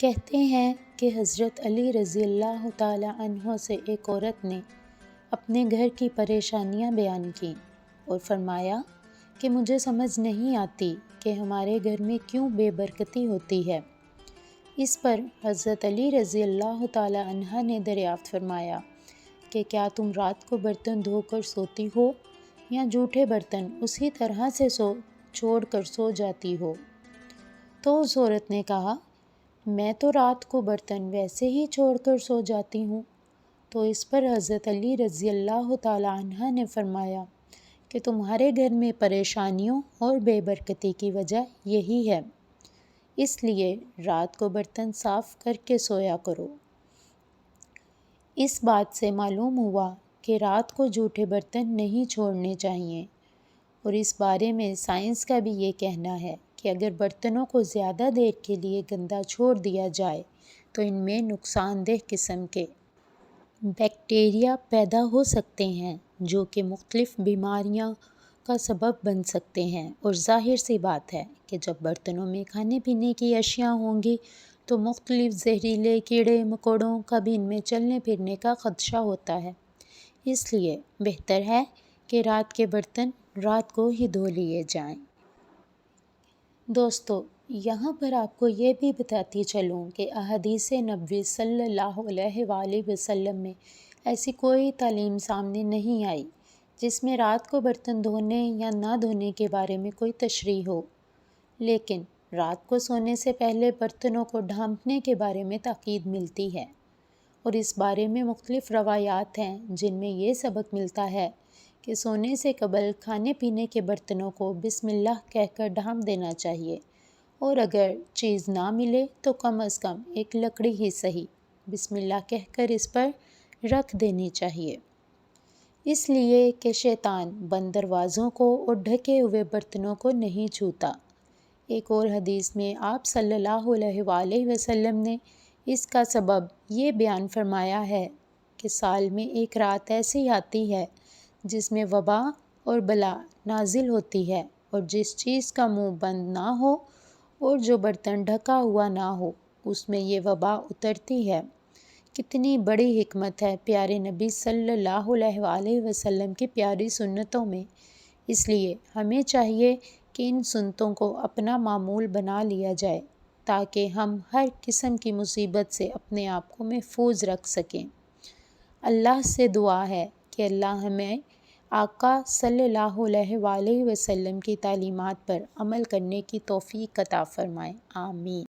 کہتے ہیں کہ حضرت علی رضی اللہ تعالیٰ عنہ سے ایک عورت نے اپنے گھر کی پریشانیاں بیان کیں اور فرمایا کہ مجھے سمجھ نہیں آتی کہ ہمارے گھر میں کیوں بے برکتی ہوتی ہے۔ اس پر حضرت علی رضی اللہ تعالیٰ عنہ نے دریافت فرمایا کہ کیا تم رات کو برتن دھو کر سوتی ہو یا جھوٹے برتن اسی طرح سے چھوڑ کر سو جاتی ہو؟ تو اس عورت نے کہا، میں تو رات کو برتن ویسے ہی چھوڑ کر سو جاتی ہوں۔ تو اس پر حضرت علی رضی اللہ تعالیٰ عنہ نے فرمایا کہ تمہارے گھر میں پریشانیوں اور بے برکتی کی وجہ یہی ہے، اس لیے رات کو برتن صاف کر کے سویا کرو۔ اس بات سے معلوم ہوا کہ رات کو جھوٹے برتن نہیں چھوڑنے چاہیے، اور اس بارے میں سائنس کا بھی یہ کہنا ہے کہ اگر برتنوں کو زیادہ دیر کے لیے گندا چھوڑ دیا جائے تو ان میں نقصان دہ قسم کے بیکٹیریا پیدا ہو سکتے ہیں جو کہ مختلف بیماریاں کا سبب بن سکتے ہیں، اور ظاہر سی بات ہے کہ جب برتنوں میں کھانے پینے کی اشیاء ہوں گی تو مختلف زہریلے کیڑے مکوڑوں کا بھی ان میں چلنے پھرنے کا خدشہ ہوتا ہے۔ اس لیے بہتر ہے کہ رات کے برتن رات کو ہی دھو لیے جائیں۔ دوستو، یہاں پر آپ کو یہ بھی بتاتی چلوں کہ احادیث نبوی صلی اللہ علیہ وآلہ وسلم میں ایسی کوئی تعلیم سامنے نہیں آئی جس میں رات کو برتن دھونے یا نہ دھونے کے بارے میں کوئی تشریح ہو، لیکن رات کو سونے سے پہلے برتنوں کو ڈھانپنے کے بارے میں تاکید ملتی ہے، اور اس بارے میں مختلف روایات ہیں جن میں یہ سبق ملتا ہے کہ سونے سے قبل کھانے پینے کے برتنوں کو بسم اللہ کہہ کر ڈھانپ دینا چاہیے، اور اگر چیز نہ ملے تو کم از کم ایک لکڑی ہی صحیح بسم اللہ کہہ کر اس پر رکھ دینی چاہیے، اس لیے کہ شیطان بند دروازوں کو اور ڈھکے ہوئے برتنوں کو نہیں چھوتا۔ ایک اور حدیث میں آپ صلی اللہ علیہ وآلہ وسلم نے اس کا سبب یہ بیان فرمایا ہے کہ سال میں ایک رات ایسی آتی ہے جس میں وبا اور بلا نازل ہوتی ہے، اور جس چیز کا منہ بند نہ ہو اور جو برتن ڈھکا ہوا نہ ہو اس میں یہ وبا اترتی ہے۔ کتنی بڑی حکمت ہے پیارے نبی صلی اللہ علیہ وآلہ وسلم کی پیاری سنتوں میں، اس لیے ہمیں چاہیے کہ ان سنتوں کو اپنا معمول بنا لیا جائے تاکہ ہم ہر قسم کی مصیبت سے اپنے آپ کو محفوظ رکھ سکیں۔ اللہ سے دعا ہے کہ اللہ ہمیں آقا صلی اللہ علیہ وآلہ وسلم کی تعلیمات پر عمل کرنے کی توفیق عطا فرمائے، آمین۔